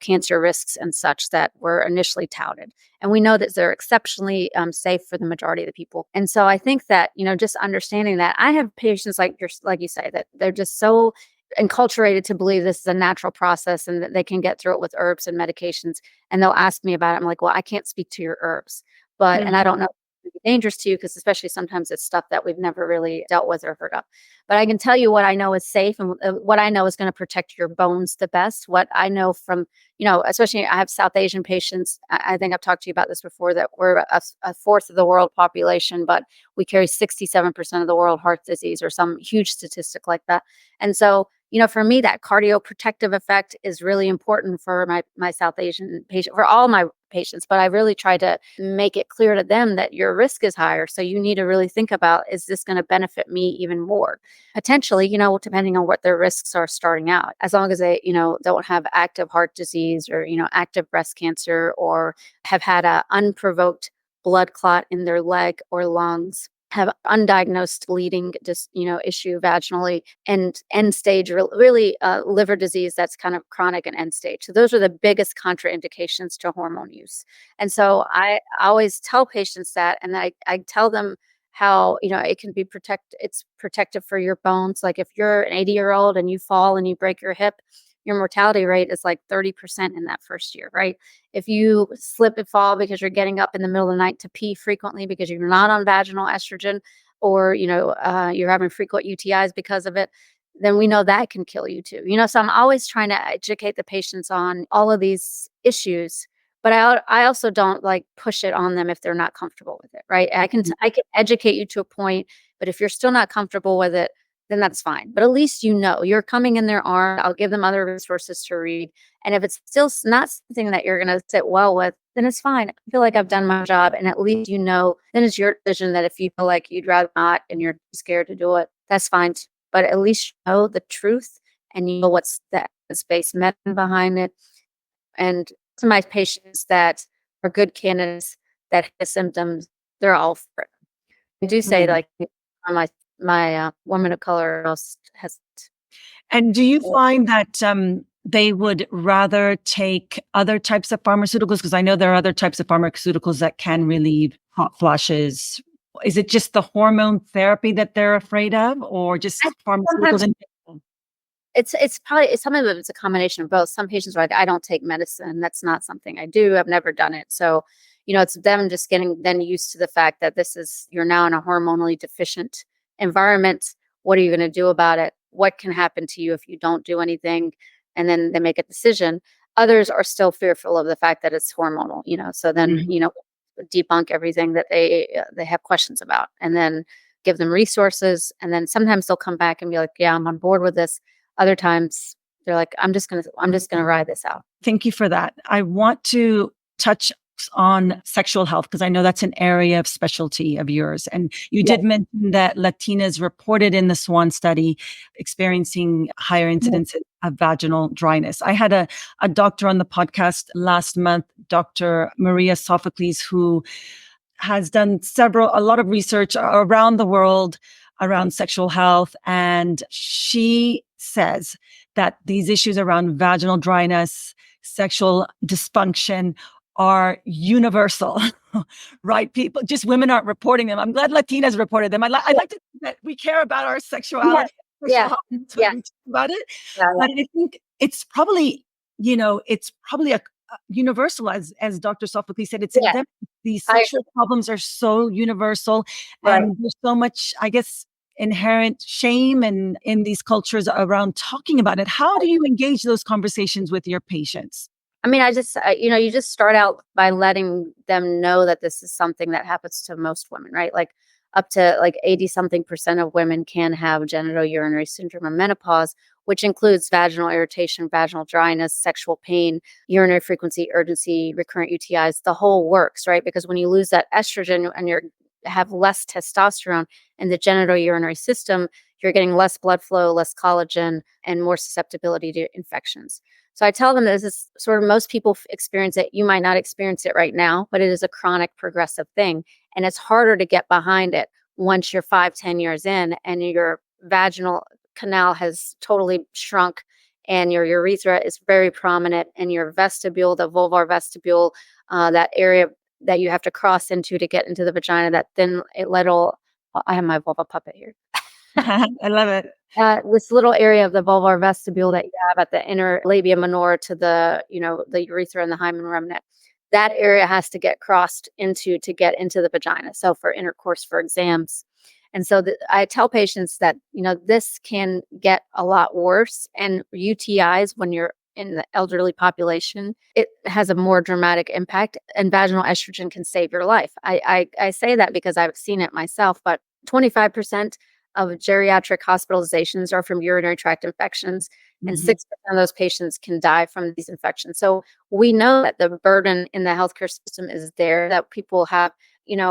Speaker 2: cancer risks and such that were initially touted. And we know that they're exceptionally safe for the majority of the people. And so I think that, just understanding that I have patients like you say, that they're just so enculturated to believe this is a natural process and that they can get through it with herbs and medications. And they'll ask me about it. I'm like, well, I can't speak to your herbs, and I don't know if it's dangerous to you because especially sometimes it's stuff that we've never really dealt with or heard of. But I can tell you what I know is safe and what I know is going to protect your bones the best. What I know from, especially I have South Asian patients. I think I've talked to you about this before, that we're a fourth of the world population, but we carry 67% of the world heart disease or some huge statistic like that. And so, for me, that cardioprotective effect is really important for my South Asian patient, for all my patients. But I really try to make it clear to them that your risk is higher. So you need to really think about, is this going to benefit me even more? Potentially, depending on what their risks are starting out, as long as they, don't have active heart disease or, active breast cancer or have had a unprovoked blood clot in their leg or lungs, have undiagnosed bleeding, just issue vaginally, and end stage, really liver disease that's kind of chronic and end stage. So those are the biggest contraindications to hormone use. And so I always tell patients that, and I tell them how it can be it's protective for your bones. Like if you're an 80-year-old and you fall and you break your hip, your mortality rate is like 30% in that first year, right? If you slip and fall because you're getting up in the middle of the night to pee frequently because you're not on vaginal estrogen, or you're having frequent UTIs because of it, then we know that can kill you too. So I'm always trying to educate the patients on all of these issues, but I also don't like push it on them if they're not comfortable with it, right? I can educate you to a point, but if you're still not comfortable with it, then that's fine. But at least you're coming in their arm. I'll give them other resources to read. And if it's still not something that you're going to sit well with, then it's fine. I feel like I've done my job. And at least then it's your decision that if you feel like you'd rather not and you're scared to do it, that's fine too. But at least you know the truth and you know what's the space medicine behind it. And to my patients that are good candidates that have symptoms, they're all for it. I do say
Speaker 1: Mhm.
Speaker 2: like my woman of color else has.
Speaker 1: And do you find that they would rather take other types of pharmaceuticals? Because I know there are other types of pharmaceuticals that can relieve hot flushes. Is it just the hormone therapy that they're afraid of, or
Speaker 2: I
Speaker 1: just
Speaker 2: think
Speaker 1: pharmaceuticals
Speaker 2: sometimes
Speaker 1: in general?
Speaker 2: it's probably some of it's a combination of both. Some patients are like, I don't take medicine. That's not something I do. I've never done it. So, it's them just getting then used to the fact that you're now in a hormonally deficient environment. What are you going to do about it? What can happen to you if you don't do anything? And then they make a decision. Others are still fearful of the fact that it's hormonal, so then,
Speaker 1: Mhm.
Speaker 2: debunk everything that they have questions about, and then give them resources, and then sometimes they'll come back and be like, "Yeah, I'm on board with this." Other times they're like, I'm just gonna ride this out."
Speaker 1: Thank you for that. I want to touch on sexual health because I know that's an area of specialty of yours. And you
Speaker 2: Yeah.
Speaker 1: did mention that Latinas reported in the SWAN study experiencing higher incidence of vaginal dryness. I had a doctor on the podcast last month, Dr. Maria Sophocles, who has done a lot of research around the world around sexual health. And she says that these issues around vaginal dryness, sexual dysfunction are universal, right? People, just women aren't reporting them. I'm glad Latinas reported them. I'd like to think that we care about our
Speaker 2: Yeah.
Speaker 1: sexuality, sexual
Speaker 2: Yeah.
Speaker 1: health when
Speaker 2: Yeah.
Speaker 1: we talk about it.
Speaker 2: Yeah.
Speaker 1: But I think it's probably, it's probably a universal, as Dr. Sophocles said, it's
Speaker 2: Yeah.
Speaker 1: endemic. These
Speaker 2: I
Speaker 1: sexual problems are so universal,
Speaker 2: Right.
Speaker 1: and there's so much, I guess, inherent shame and in these cultures around talking about it. How do you engage those conversations with your patients?
Speaker 2: I mean, you just start out by letting them know that this is something that happens to most women, right? Like up to like 80 something percent of women can have genital urinary syndrome or menopause, which includes vaginal irritation, vaginal dryness, sexual pain, urinary frequency, urgency, recurrent UTIs, the whole works, right? Because when you lose that estrogen and you have less testosterone in the genital urinary system, you're getting less blood flow, less collagen, and more susceptibility to infections. So I tell them this is sort of most people experience it. You might not experience it right now, but it is a chronic progressive thing. And it's harder to get behind it once you're 5, 10 years in and your vaginal canal has totally shrunk and your urethra is very prominent and your vestibule, the vulvar vestibule, that area that you have to cross into to get into the vagina, that thin little, I have my vulva puppet here.
Speaker 1: I love it.
Speaker 2: This little area of the vulvar vestibule that you have at the inner labia minora to the urethra and the hymen remnant, that area has to get crossed into to get into the vagina. So for intercourse, for exams. And so I tell patients that, this can get a lot worse. And UTIs, when you're in the elderly population, it has a more dramatic impact. And vaginal estrogen can save your life. I say that because I've seen it myself, but 25% of geriatric hospitalizations are from urinary tract infections, and
Speaker 1: Mhm.
Speaker 2: 6% of those patients can die from these infections. So we know that the burden in the healthcare system is there, that people have,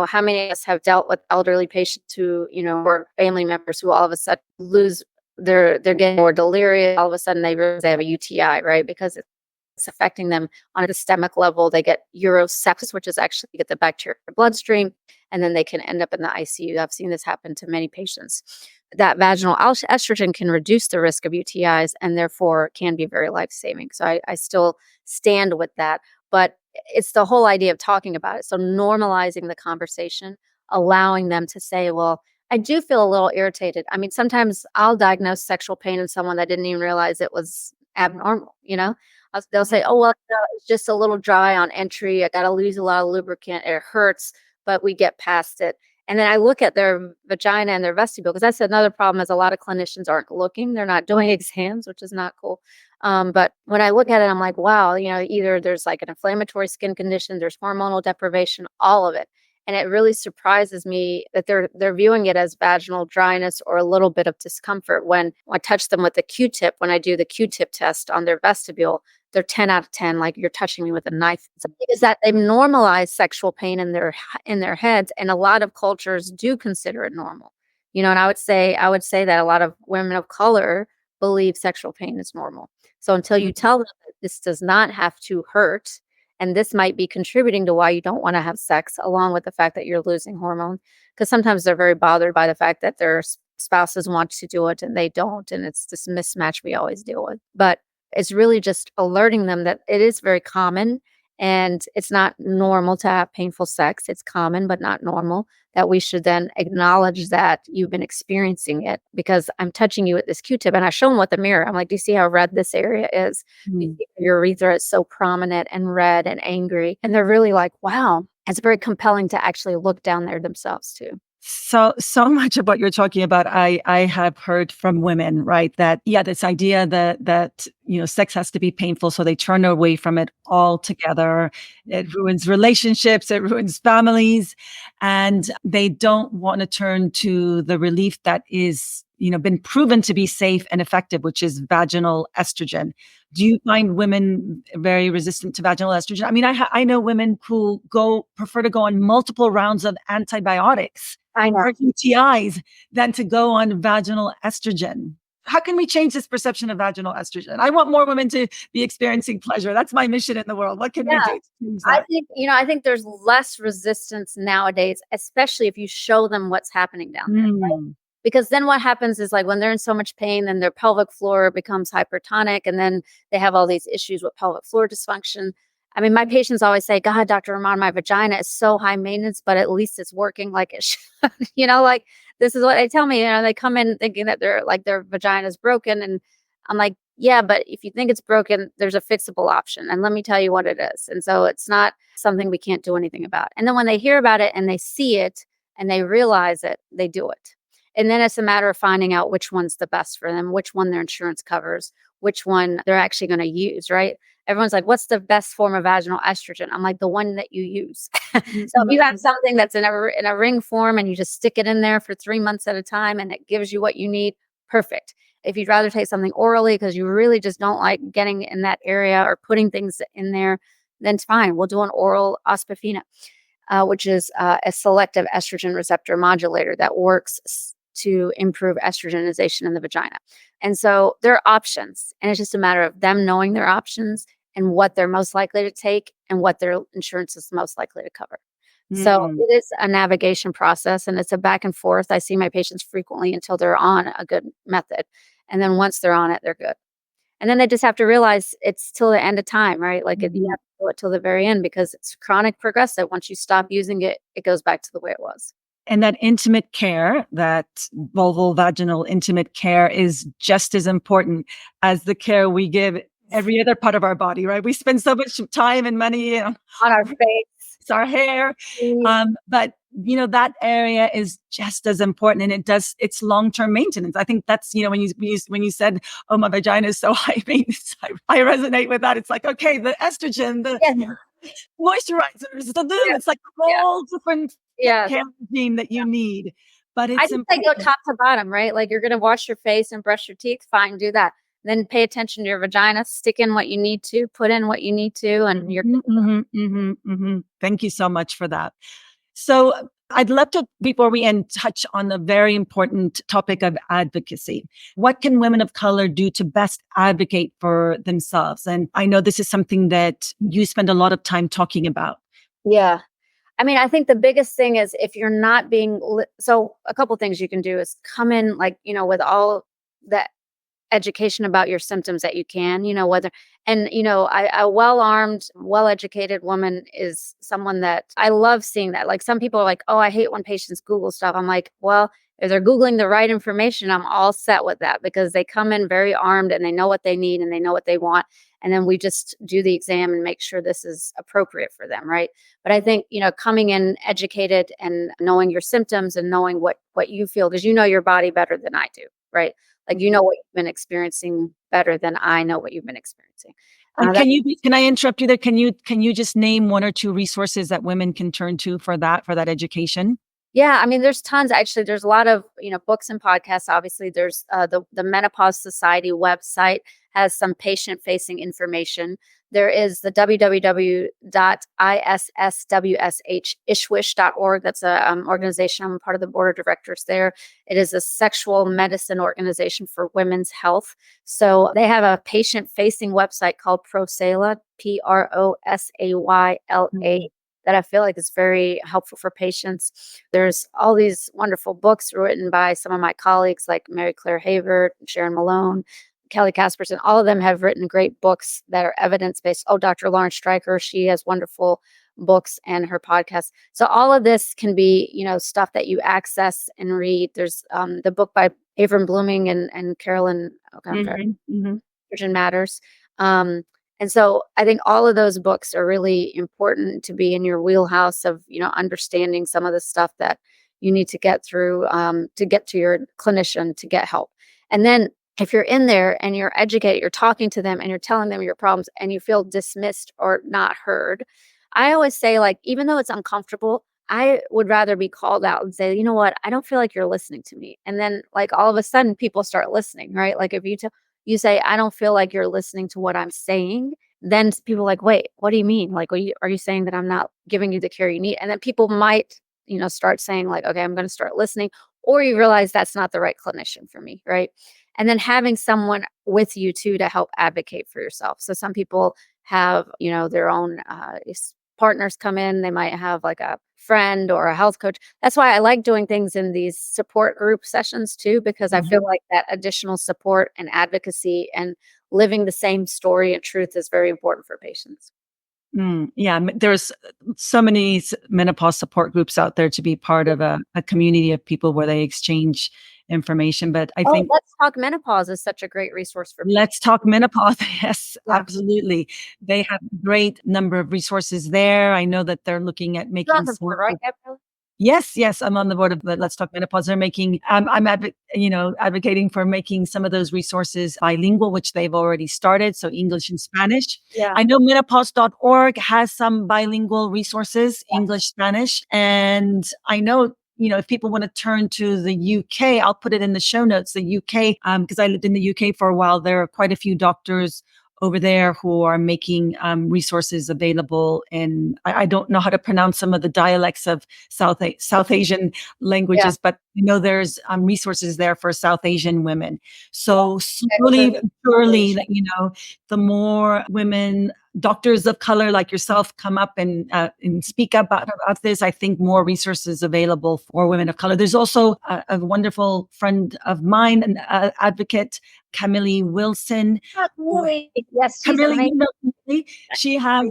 Speaker 2: how many of us have dealt with elderly patients who, or family members who all of a sudden lose they're getting more delirious. All of a sudden they realize they have a UTI, right? Because it's affecting them on a systemic level. They get urosepsis, which is actually you get the bacteria in the bloodstream, and then they can end up in the ICU. I've seen this happen to many patients. That vaginal estrogen can reduce the risk of UTIs and therefore can be very life saving. So I still stand with that. But it's the whole idea of talking about it. So normalizing the conversation, allowing them to say, well, I do feel a little irritated. I mean, sometimes I'll diagnose sexual pain in someone that didn't even realize it was abnormal, they'll say, "Oh, well, it's just a little dry on entry. I gotta lose a lot of lubricant. It hurts, but we get past it." And then I look at their vagina and their vestibule because that's another problem is a lot of clinicians aren't looking. They're not doing exams, which is not cool. But when I look at it, I'm like, wow, either there's like an inflammatory skin condition, there's hormonal deprivation, all of it. And it really surprises me that they're viewing it as vaginal dryness or a little bit of discomfort when I touch them with the Q-tip, when I do the Q-tip test on their vestibule, they're 10 out of 10, like you're touching me with a knife. So is that they've normalized sexual pain in their heads, and a lot of cultures do consider it normal. And I would say that a lot of women of color believe sexual pain is normal. So until you tell them that this does not have to hurt, and this might be contributing to why you don't want to have sex, along with the fact that you're losing hormone, because sometimes they're very bothered by the fact that their spouses want to do it and they don't, and it's this mismatch we always deal with. But it's really just alerting them that it is very common and it's not normal to have painful sex. It's common, but not normal. That we should then acknowledge that you've been experiencing it because I'm touching you with this Q-tip and I show them with the mirror. I'm like, do you see how red this area is? You
Speaker 1: Mm.
Speaker 2: see your urethra is so prominent and red and angry. And they're really like, wow, it's very compelling to actually look down there themselves too.
Speaker 1: So much of what you're talking about, I have heard from women, right? That, yeah, this idea that sex has to be painful, so they turn away from it altogether. It ruins relationships, it ruins families, and they don't want to turn to the relief that is, been proven to be safe and effective, which is vaginal estrogen. Do you find women very resistant to vaginal estrogen? I mean, I know women who prefer to go on multiple rounds of antibiotics
Speaker 2: I know.
Speaker 1: for UTIs than to go on vaginal estrogen. How can we change this perception of vaginal estrogen? I want more women to be experiencing pleasure. That's my mission in the world. What can we do to change that?
Speaker 2: I think there's less resistance nowadays, especially if you show them what's happening down there.
Speaker 1: Mm.
Speaker 2: Because then what happens is, like, when they're in so much pain, then their pelvic floor becomes hypertonic, and then they have all these issues with pelvic floor dysfunction. I mean, my patients always say, God, Dr. Rahman, my vagina is so high maintenance, but at least it's working like it should. Like, this is what they tell me. They come in thinking that their vagina is broken. And I'm like, yeah, but if you think it's broken, there's a fixable option. And let me tell you what it is. And so it's not something we can't do anything about. And then when they hear about it and they see it and they realize it, they do it. And then it's a matter of finding out which one's the best for them, which one their insurance covers, which one they're actually going to use, right? Everyone's like, what's the best form of vaginal estrogen? I'm like, the one that you use. So if you have something that's in a ring form and you just stick it in there for 3 months at a time and it gives you what you need, perfect. If you'd rather take something orally because you really just don't like getting in that area or putting things in there, then it's fine. We'll do an oral ospafina, which is a selective estrogen receptor modulator that works to improve estrogenization in the vagina. And so there are options, and it's just a matter of them knowing their options and what they're most likely to take and what their insurance is most likely to cover. So it is a navigation process, and it's a back and forth. I see my patients frequently until they're on a good method. And then once they're on it, they're good. And then they just have to realize it's till the end of time, right? Like, you have to go it till the very end because it's chronic progressive. Once you stop using it, it goes back to the way it was.
Speaker 1: And that intimate care, that vulval vaginal intimate care, is just as important as the care we give every other part of our body, right? We spend so much time and money on
Speaker 2: On our face.
Speaker 1: our hair. But that area is just as important, and it's long-term maintenance. I think that's, when you said, oh, my vagina is so high maintenance, I resonate with that. It's like, okay, the estrogen, the moisturizers, the lube, it's like a whole different care regime that you need. But
Speaker 2: I
Speaker 1: it's
Speaker 2: just say go
Speaker 1: important.
Speaker 2: top to bottom, right? Like, you're going to wash your face and brush your teeth. Fine, do that. Then pay attention to your vagina, stick in what you need to, put in what you need to, and you're
Speaker 1: Thank you so much for that. So I'd love to, before we end, touch on the very important topic of advocacy. What can women of color do to best advocate for themselves? And I know this is something that you spend a lot of time talking about.
Speaker 2: Yeah. I mean, I think the biggest thing is if you're not being, so a couple things you can do is come in, like, with all that education about your symptoms that you can, whether, and, a well-armed, well-educated woman is someone that I love seeing that. Like, some people are like, oh, I hate when patients Google stuff. I'm like, well, if they're Googling the right information, I'm all set with that because they come in very armed and they know what they need and they know what they want. And then we just do the exam and make sure this is appropriate for them, right? But I think, coming in educated and knowing your symptoms and knowing what you feel, because you know your body better than I do, right? Like, you know what you've been experiencing better than I know what you've been experiencing.
Speaker 1: And can I interrupt you there? Can you just name one or two resources that women can turn to for that education?
Speaker 2: Yeah, I mean, there's tons. Actually, there's a lot of books and podcasts. Obviously, there's the Menopause Society website has some patient-facing information. There is the www.isswsh.org. That's a organization. I'm part of the board of directors there. It is a sexual medicine organization for women's health. So they have a patient-facing website called Prosayla, Prosayla, that I feel like is very helpful for patients. There's all these wonderful books written by some of my colleagues like Mary Claire Havert, Sharon Malone, Kelly Casperson. All of them have written great books that are evidence-based. Oh, Dr. Lauren Stryker, she has wonderful books and her podcast. So all of this can be, stuff that you access and read. There's the book by Avram Blooming and Carolyn Estrogen Matters. And so I think all of those books are really important to be in your wheelhouse of, understanding some of the stuff that you need to get through to get to your clinician to get help. And then if you're in there and you're educated, you're talking to them and you're telling them your problems and you feel dismissed or not heard, I always say, like, even though it's uncomfortable, I would rather be called out and say, you know what, I don't feel like you're listening to me. And then, like, all of a sudden, people start listening, right? Like, if you say, I don't feel like you're listening to what I'm saying, then people are like, wait, what do you mean? Like, are you saying that I'm not giving you the care you need? And then people might, start saying, like, okay, I'm going to start listening. Or you realize that's not the right clinician for me, right? And then having someone with you too to help advocate for yourself. So some people have, their own partners come in. They might have like a friend or a health coach. That's why I like doing things in these support group sessions too, because I feel
Speaker 1: Mhm.
Speaker 2: like that additional support and advocacy and living the same story and truth is very important for patients.
Speaker 1: Yeah, there's so many menopause support groups out there to be part of a community of people where they exchange information. But I
Speaker 2: Oh,
Speaker 1: think
Speaker 2: Let's Talk Menopause is such a great resource for
Speaker 1: Let's
Speaker 2: patients.
Speaker 1: Talk Menopause. Yes,
Speaker 2: Yeah.
Speaker 1: absolutely. They have a great number of resources there. I know that they're looking at
Speaker 2: You're on
Speaker 1: making
Speaker 2: the
Speaker 1: some.
Speaker 2: board, right, Gabriella?
Speaker 1: Yes, yes, I'm on the board of the Let's Talk Menopause. They're making, advocating for making some of those resources bilingual, which they've already started, so English and Spanish.
Speaker 2: Yeah.
Speaker 1: I know menopause.org has some bilingual resources,
Speaker 2: Yeah.
Speaker 1: English, Spanish, and I know, if people want to turn to the UK, I'll put it in the show notes. The UK, because I lived in the UK for a while, there are quite a few doctors over there who are making resources available. And I don't know how to pronounce some of the dialects of South Asian
Speaker 2: Yeah.
Speaker 1: languages, but there's resources there for South Asian women.
Speaker 2: Yeah.
Speaker 1: So
Speaker 2: Okay,
Speaker 1: slowly
Speaker 2: good.
Speaker 1: but surely, the more women, doctors of color like yourself, come up and speak about this, I think more resources available for women of color. There's also a wonderful friend of mine, an advocate, Camille Wilson.
Speaker 2: Absolutely. Yes, she's
Speaker 1: Camille,
Speaker 2: amazing.
Speaker 1: Camille, she has,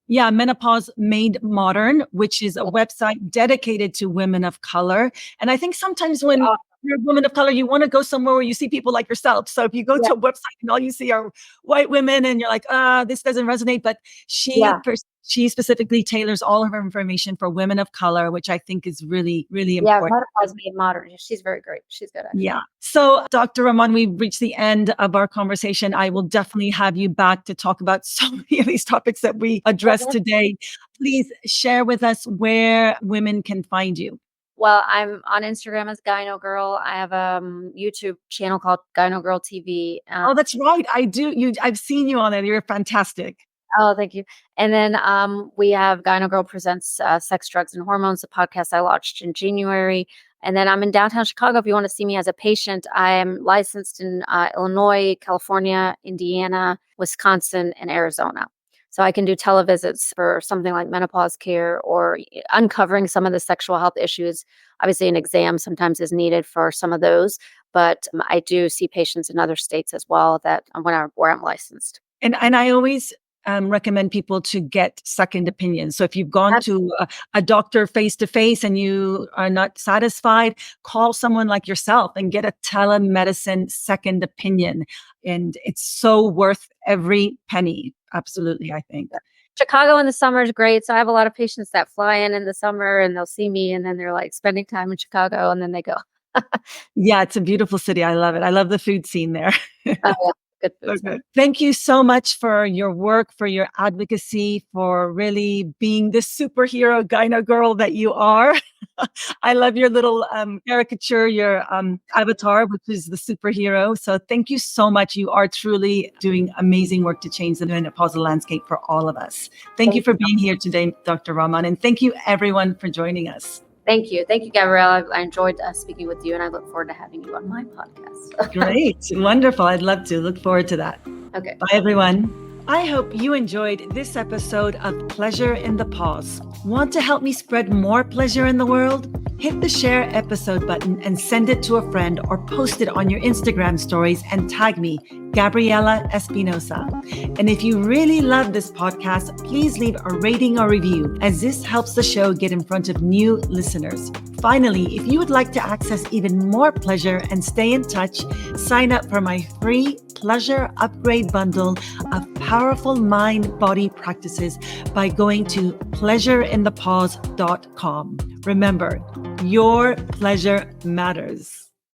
Speaker 2: Yeah.
Speaker 1: Menopause Made Modern, which is a
Speaker 2: Yeah.
Speaker 1: website dedicated to women of color. And I think sometimes
Speaker 2: She's
Speaker 1: when
Speaker 2: awesome.
Speaker 1: you're a woman of color, you want to go somewhere where you see people like yourself. So if you go
Speaker 2: Yeah.
Speaker 1: to a website and all you see are white women and you're like, this doesn't resonate, but
Speaker 2: Yeah.
Speaker 1: she specifically tailors all of her information for women of color, which I think is really, really
Speaker 2: Yeah.
Speaker 1: important.
Speaker 2: Menopause Made Modern. Yeah, she's very great. She's good, actually.
Speaker 1: Yeah. So, Dr. Rahman, we've reached the end of our conversation. I will definitely have you back to talk about so many of these topics that we addressed
Speaker 2: Okay.
Speaker 1: today. Please share with us where women can find you.
Speaker 2: Well, I'm on Instagram as Gyno Girl. I have a YouTube channel called Gyno Girl TV.
Speaker 1: Oh, that's right. I do. I've seen you on it. You're fantastic.
Speaker 2: Oh, thank you. And then we have Gyno Girl Presents Sex, Drugs, and Hormones, the podcast I launched in January. And then I'm in downtown Chicago. If you want to see me as a patient, I am licensed in Illinois, California, Indiana, Wisconsin, and Arizona. So I can do televisits for something like menopause care or uncovering some of the sexual health issues. Obviously, an exam sometimes is needed for some of those, but I do see patients in other states as well that where I'm licensed.
Speaker 1: And I always recommend people to get second opinions. So if you've gone to a doctor face to face and you are not satisfied, call someone like yourself and get a telemedicine second opinion. And it's so worth every penny. Absolutely, I think.
Speaker 2: Chicago in the summer is great. So I have a lot of patients that fly in the summer and they'll see me and then they're like spending time in Chicago and then they go.
Speaker 1: Yeah, it's a beautiful city. I love it. I love the food scene there.
Speaker 2: Oh, yeah. Good
Speaker 1: So
Speaker 2: food.
Speaker 1: good. Thank you so much for your work, for your advocacy, for really being the superhero gyno girl that you are. I love your little caricature, your avatar, which is the superhero. So thank you so much. You are truly doing amazing work to change the menopausal landscape for all of us. Thank you
Speaker 2: Thank
Speaker 1: for
Speaker 2: you.
Speaker 1: being here today, Dr. Rahman. And thank you, everyone, for joining us.
Speaker 2: Thank you. Thank you, Gabriella. I enjoyed speaking with you and I look forward to having you on my podcast.
Speaker 1: Great. Wonderful. I'd love to. Look forward to that.
Speaker 2: Okay.
Speaker 1: Bye, everyone. I hope you enjoyed this episode of Pleasure in the Pause. Want to help me spread more pleasure in the world? Hit the share episode button and send it to a friend or post it on your Instagram stories and tag me, Gabriella Espinosa. And if you really love this podcast, please leave a rating or review, as this helps the show get in front of new listeners. Finally, if you would like to access even more pleasure and stay in touch, sign up for my free Pleasure Upgrade Bundle of powerful mind-body practices by going to pleasureinthepause.com. Remember, your pleasure matters.